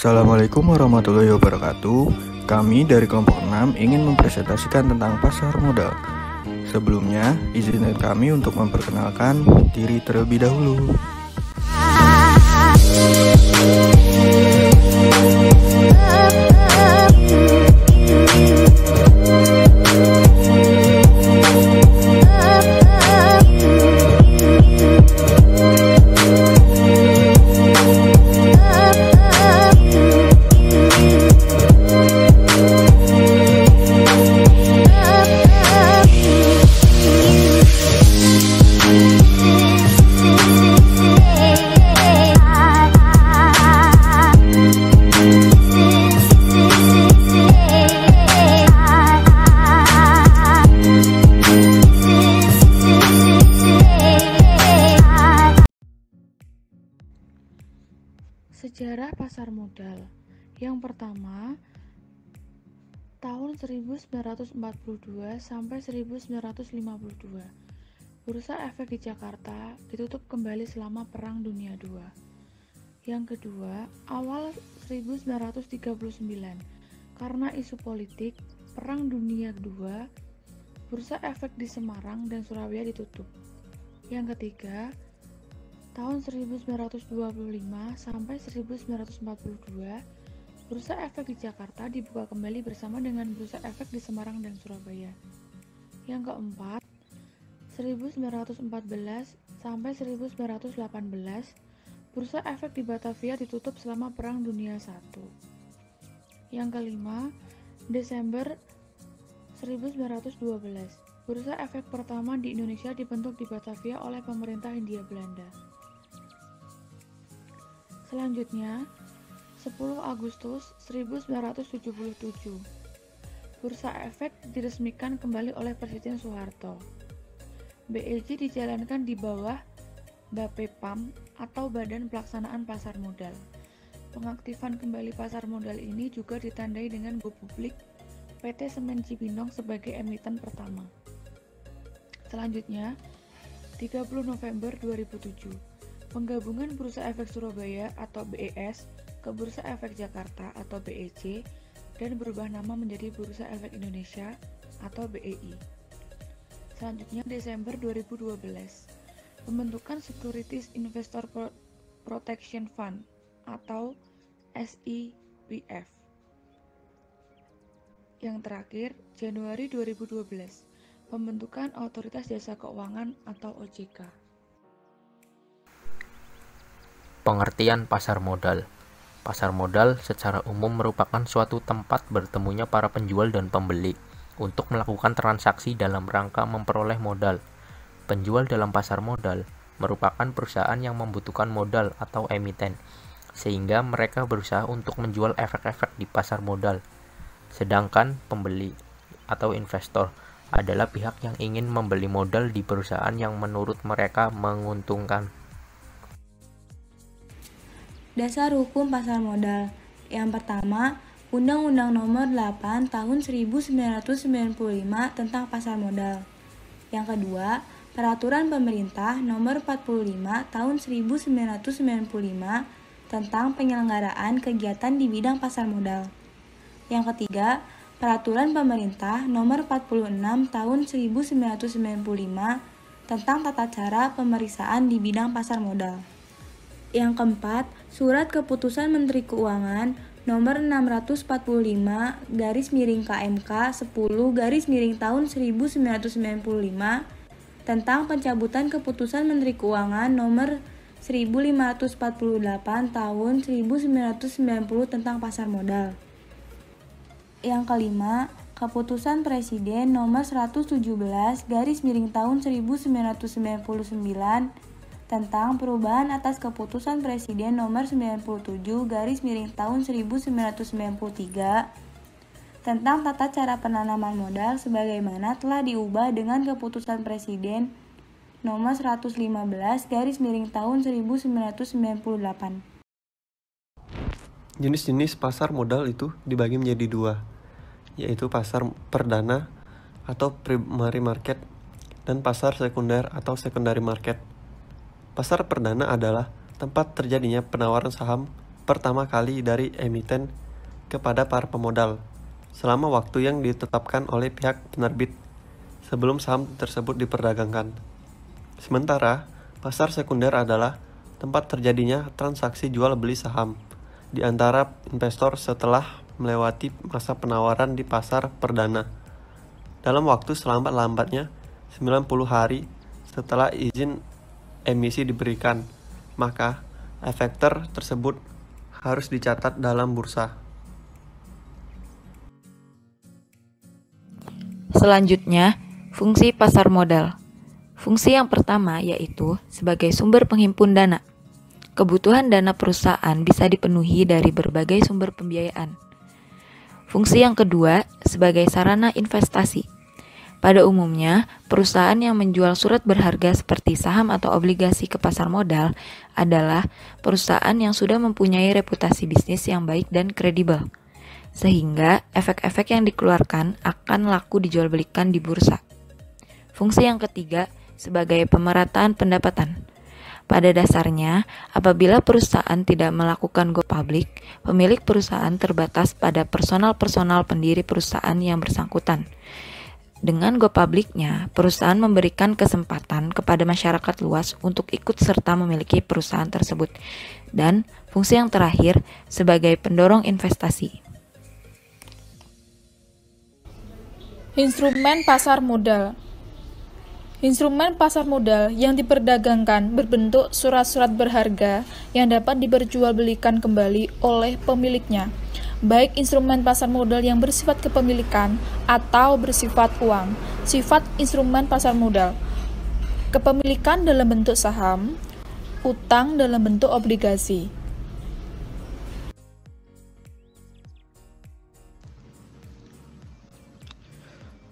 Assalamualaikum warahmatullahi wabarakatuh. Kami dari kelompok 6 ingin mempresentasikan tentang pasar modal. Sebelumnya, izinkan kami untuk memperkenalkan diri terlebih dahulu. Sejarah pasar modal. Yang pertama, tahun 1942 sampai 1952. Bursa Efek di Jakarta ditutup kembali selama Perang Dunia II. Yang kedua, awal 1939. Karena isu politik Perang Dunia II, Bursa Efek di Semarang dan Surabaya ditutup. Yang ketiga, tahun 1925 sampai 1942, Bursa Efek di Jakarta dibuka kembali bersama dengan Bursa Efek di Semarang dan Surabaya. Yang keempat, 1914 sampai 1918, Bursa Efek di Batavia ditutup selama Perang Dunia I. Yang kelima, Desember 1912, Bursa Efek pertama di Indonesia dibentuk di Batavia oleh pemerintah Hindia Belanda. Selanjutnya, 10 Agustus 1977, Bursa Efek diresmikan kembali oleh Presiden Soeharto. BEJ dijalankan di bawah BAPEPAM atau Badan Pelaksanaan Pasar Modal. Pengaktifan kembali pasar modal ini juga ditandai dengan go publik PT Semen Cibinong sebagai emiten pertama. Selanjutnya, 30 November 2007, penggabungan Bursa Efek Surabaya atau BES ke Bursa Efek Jakarta atau BEJ dan berubah nama menjadi Bursa Efek Indonesia atau BEI. Selanjutnya Desember 2012, pembentukan Securities Investor Protection Fund atau SIPF. Yang terakhir, Januari 2012, pembentukan Otoritas Jasa Keuangan atau OJK. Pengertian pasar modal. Pasar modal secara umum merupakan suatu tempat bertemunya para penjual dan pembeli untuk melakukan transaksi dalam rangka memperoleh modal. Penjual dalam pasar modal merupakan perusahaan yang membutuhkan modal atau emiten, sehingga mereka berusaha untuk menjual efek-efek di pasar modal. Sedangkan pembeli atau investor adalah pihak yang ingin membeli modal di perusahaan yang menurut mereka menguntungkan. Dasar hukum pasar modal. Yang pertama, Undang-Undang Nomor 8 Tahun 1995 tentang pasar modal. Yang kedua, Peraturan Pemerintah Nomor 45 Tahun 1995 tentang penyelenggaraan kegiatan di bidang pasar modal. Yang ketiga, Peraturan Pemerintah Nomor 46 Tahun 1995 tentang tata cara pemeriksaan di bidang pasar modal. Yang keempat, Surat Keputusan Menteri Keuangan Nomor 645/KMK 10/ tahun 1995 tentang pencabutan Keputusan Menteri Keuangan Nomor 1548 tahun 1990 tentang pasar modal. Yang kelima, Keputusan Presiden Nomor 117/ tahun 1999 tentang perubahan atas Keputusan Presiden Nomor 97/ tahun 1993 tentang tata cara penanaman modal sebagaimana telah diubah dengan Keputusan Presiden Nomor 115/ tahun 1998. Jenis-jenis pasar modal itu dibagi menjadi dua, yaitu pasar perdana atau primary market dan pasar sekunder atau secondary market. Pasar perdana adalah tempat terjadinya penawaran saham pertama kali dari emiten kepada para pemodal selama waktu yang ditetapkan oleh pihak penerbit sebelum saham tersebut diperdagangkan. Sementara, pasar sekunder adalah tempat terjadinya transaksi jual beli saham di antara investor setelah melewati masa penawaran di pasar perdana dalam waktu selambat-lambatnya 90 hari setelah izin emisi diberikan. Maka efektor tersebut harus dicatat dalam bursa. Selanjutnya, fungsi pasar modal. Fungsi yang pertama yaitu sebagai sumber penghimpun dana. Kebutuhan dana perusahaan bisa dipenuhi dari berbagai sumber pembiayaan. Fungsi yang kedua sebagai sarana investasi. Pada umumnya, perusahaan yang menjual surat berharga seperti saham atau obligasi ke pasar modal adalah perusahaan yang sudah mempunyai reputasi bisnis yang baik dan kredibel, sehingga efek-efek yang dikeluarkan akan laku dijualbelikan di bursa. Fungsi yang ketiga sebagai pemerataan pendapatan. Pada dasarnya, apabila perusahaan tidak melakukan go public, pemilik perusahaan terbatas pada personal pendiri perusahaan yang bersangkutan. Dengan go public-nya, perusahaan memberikan kesempatan kepada masyarakat luas untuk ikut serta memiliki perusahaan tersebut. Dan fungsi yang terakhir sebagai pendorong investasi. Instrumen pasar modal. Instrumen pasar modal yang diperdagangkan berbentuk surat-surat berharga yang dapat diperjualbelikan kembali oleh pemiliknya, baik instrumen pasar modal yang bersifat kepemilikan atau bersifat uang. Sifat instrumen pasar modal: kepemilikan dalam bentuk saham, utang dalam bentuk obligasi.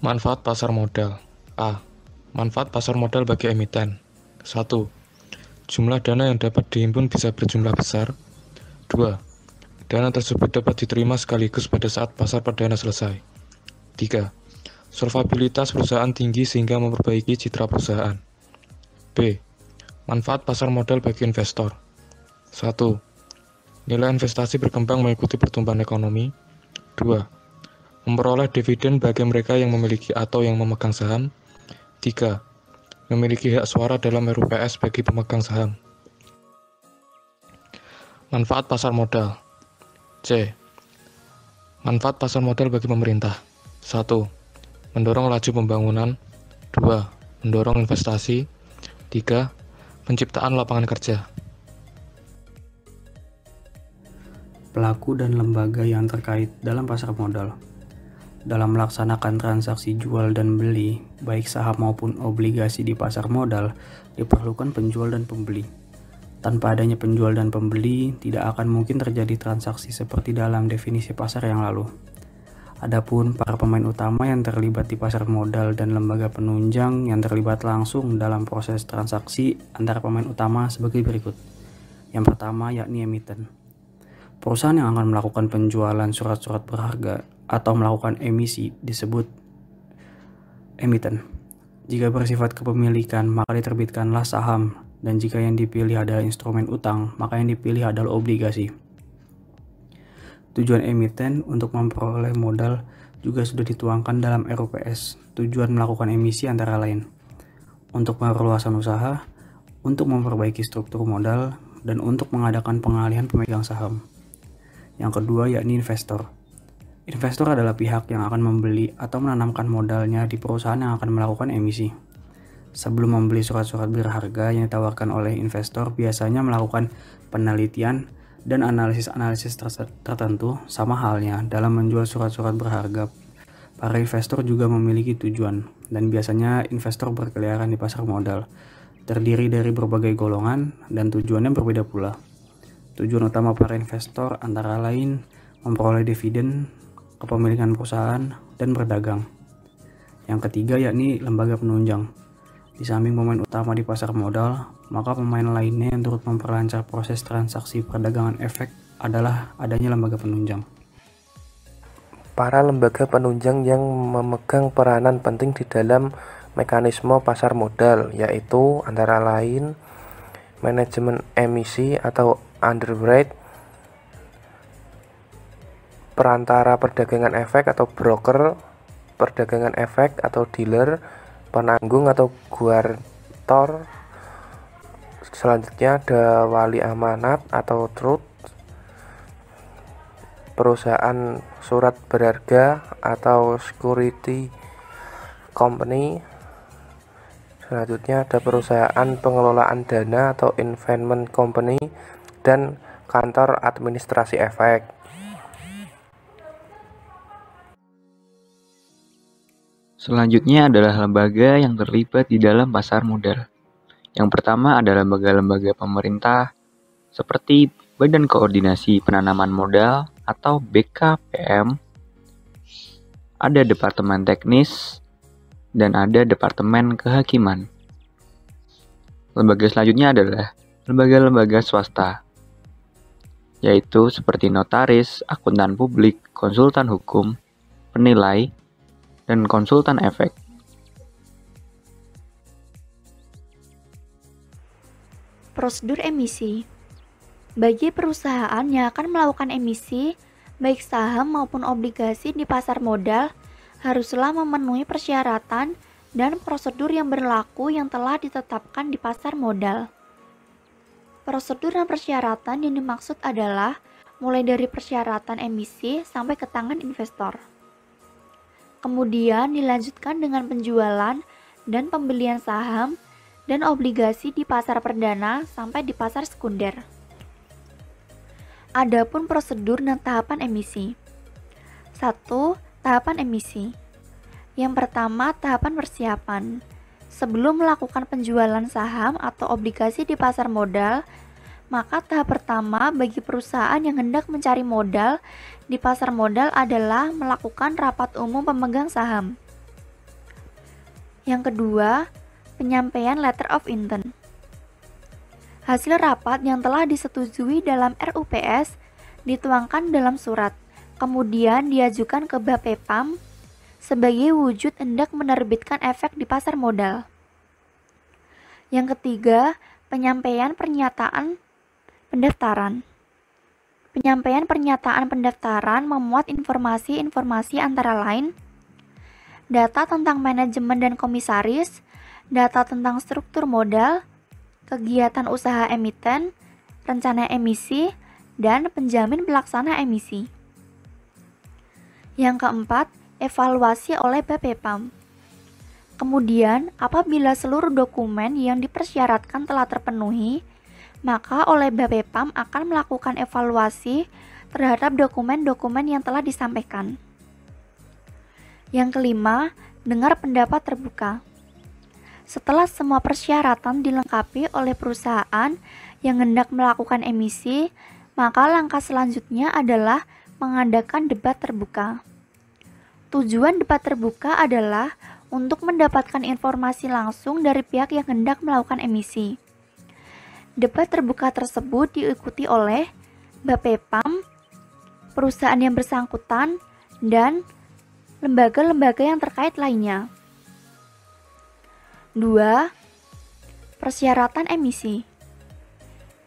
Manfaat pasar modal. A. Manfaat pasar modal bagi emiten. 1. Jumlah dana yang dapat dihimpun bisa berjumlah besar. 2. Dana tersebut dapat diterima sekaligus pada saat pasar perdana selesai. 3. Solvabilitas perusahaan tinggi sehingga memperbaiki citra perusahaan. B. Manfaat pasar modal bagi investor. 1. Nilai investasi berkembang mengikuti pertumbuhan ekonomi. 2. Memperoleh dividen bagi mereka yang memiliki atau yang memegang saham. 3. Memiliki hak suara dalam RUPS bagi pemegang saham. Manfaat pasar modal. C. Manfaat pasar modal bagi pemerintah. 1. Mendorong laju pembangunan. 2. Mendorong investasi. 3. Penciptaan lapangan kerja. Pelaku dan lembaga yang terkait dalam pasar modal. Dalam melaksanakan transaksi jual dan beli, baik saham maupun obligasi di pasar modal, diperlukan penjual dan pembeli. Tanpa adanya penjual dan pembeli, tidak akan mungkin terjadi transaksi seperti dalam definisi pasar yang lalu. Adapun para pemain utama yang terlibat di pasar modal dan lembaga penunjang yang terlibat langsung dalam proses transaksi antara pemain utama sebagai berikut. Yang pertama yakni emiten. Perusahaan yang akan melakukan penjualan surat-surat berharga atau melakukan emisi disebut emiten. Jika bersifat kepemilikan, maka diterbitkanlah saham, dan jika yang dipilih adalah instrumen utang, maka yang dipilih adalah obligasi. Tujuan emiten untuk memperoleh modal juga sudah dituangkan dalam RUPS. Tujuan melakukan emisi antara lain untuk perluasan usaha, untuk memperbaiki struktur modal, dan untuk mengadakan pengalihan pemegang saham. Yang kedua yakni investor. Investor adalah pihak yang akan membeli atau menanamkan modalnya di perusahaan yang akan melakukan emisi. Sebelum membeli surat-surat berharga yang ditawarkan oleh investor, biasanya melakukan penelitian dan analisis tertentu. Sama halnya dalam menjual surat-surat berharga, para investor juga memiliki tujuan, dan biasanya investor berkeliaran di pasar modal, terdiri dari berbagai golongan dan tujuannya berbeda pula. Tujuan utama para investor antara lain memperoleh dividen, kepemilikan perusahaan, dan berdagang. Yang ketiga yakni lembaga penunjang. Di samping pemain utama di pasar modal, maka pemain lainnya yang turut memperlancar proses transaksi perdagangan efek adalah adanya lembaga penunjang. Para lembaga penunjang yang memegang peranan penting di dalam mekanisme pasar modal, yaitu antara lain manajemen emisi atau underwrite, perantara perdagangan efek atau broker, perdagangan efek atau dealer, penanggung atau guarantor. Selanjutnya ada wali amanat atau trust, perusahaan surat berharga atau security company. Selanjutnya ada perusahaan pengelolaan dana atau investment company dan kantor administrasi efek. Selanjutnya adalah lembaga yang terlibat di dalam pasar modal. Yang pertama adalah lembaga-lembaga pemerintah seperti Badan Koordinasi Penanaman Modal atau BKPM, ada Departemen Teknis, dan ada Departemen Kehakiman. Lembaga selanjutnya adalah lembaga-lembaga swasta, yaitu seperti notaris, akuntan publik, konsultan hukum, penilai, dan konsultan efek. Prosedur emisi. Bagi perusahaan yang akan melakukan emisi, baik saham maupun obligasi di pasar modal, haruslah memenuhi persyaratan dan prosedur yang berlaku yang telah ditetapkan di pasar modal. Prosedur dan persyaratan yang dimaksud adalah mulai dari persyaratan emisi sampai ke tangan investor. Kemudian dilanjutkan dengan penjualan dan pembelian saham dan obligasi di pasar perdana sampai di pasar sekunder. Adapun prosedur dan tahapan emisi. 1. Tahapan emisi. Yang pertama, tahapan persiapan. Sebelum melakukan penjualan saham atau obligasi di pasar modal, maka tahap pertama bagi perusahaan yang hendak mencari modal di pasar modal adalah melakukan rapat umum pemegang saham. Yang kedua, penyampaian letter of intent. Hasil rapat yang telah disetujui dalam RUPS dituangkan dalam surat, kemudian diajukan ke Bapepam sebagai wujud hendak menerbitkan efek di pasar modal. Yang ketiga, penyampaian pernyataan pendaftaran. Penyampaian pernyataan pendaftaran memuat informasi-informasi antara lain data tentang manajemen dan komisaris, data tentang struktur modal, kegiatan usaha emiten, rencana emisi, dan penjamin pelaksana emisi. Yang keempat, evaluasi oleh Bapepam. Kemudian, apabila seluruh dokumen yang dipersyaratkan telah terpenuhi, maka oleh Bapepam akan melakukan evaluasi terhadap dokumen-dokumen yang telah disampaikan. Yang kelima, dengar pendapat terbuka. Setelah semua persyaratan dilengkapi oleh perusahaan yang hendak melakukan emisi, maka langkah selanjutnya adalah mengadakan debat terbuka. Tujuan debat terbuka adalah untuk mendapatkan informasi langsung dari pihak yang hendak melakukan emisi. Debat terbuka tersebut diikuti oleh Bapepam, perusahaan yang bersangkutan, dan lembaga-lembaga yang terkait lainnya. 2. Persyaratan emisi.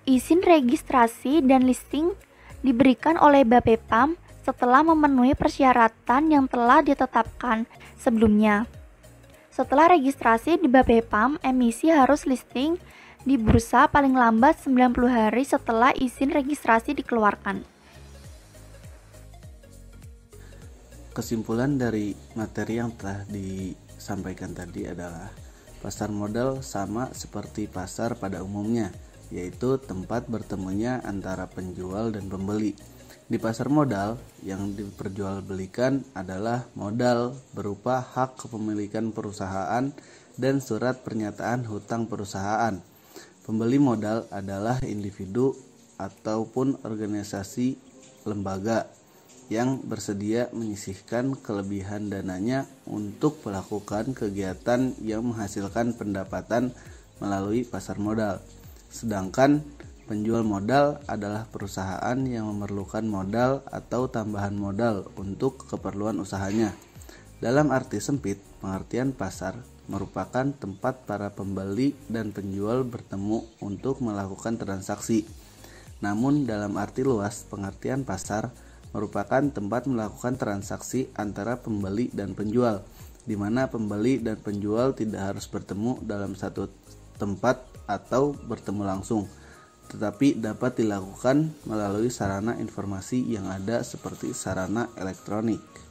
Izin registrasi dan listing diberikan oleh Bapepam setelah memenuhi persyaratan yang telah ditetapkan sebelumnya. Setelah registrasi di Bapepam, emisi harus listing di bursa paling lambat 90 hari setelah izin registrasi dikeluarkan. Kesimpulan dari materi yang telah disampaikan tadi adalah pasar modal sama seperti pasar pada umumnya, yaitu tempat bertemunya antara penjual dan pembeli. Di pasar modal, yang diperjualbelikan adalah modal berupa hak kepemilikan perusahaan dan surat pernyataan hutang perusahaan. Pembeli modal adalah individu ataupun organisasi lembaga yang bersedia menyisihkan kelebihan dananya untuk melakukan kegiatan yang menghasilkan pendapatan melalui pasar modal. Sedangkan penjual modal adalah perusahaan yang memerlukan modal atau tambahan modal untuk keperluan usahanya. Dalam arti sempit, pengertian pasar merupakan tempat para pembeli dan penjual bertemu untuk melakukan transaksi. Namun dalam arti luas, pengertian pasar merupakan tempat melakukan transaksi antara pembeli dan penjual, di mana pembeli dan penjual tidak harus bertemu dalam satu tempat atau bertemu langsung, tetapi dapat dilakukan melalui sarana informasi yang ada seperti sarana elektronik.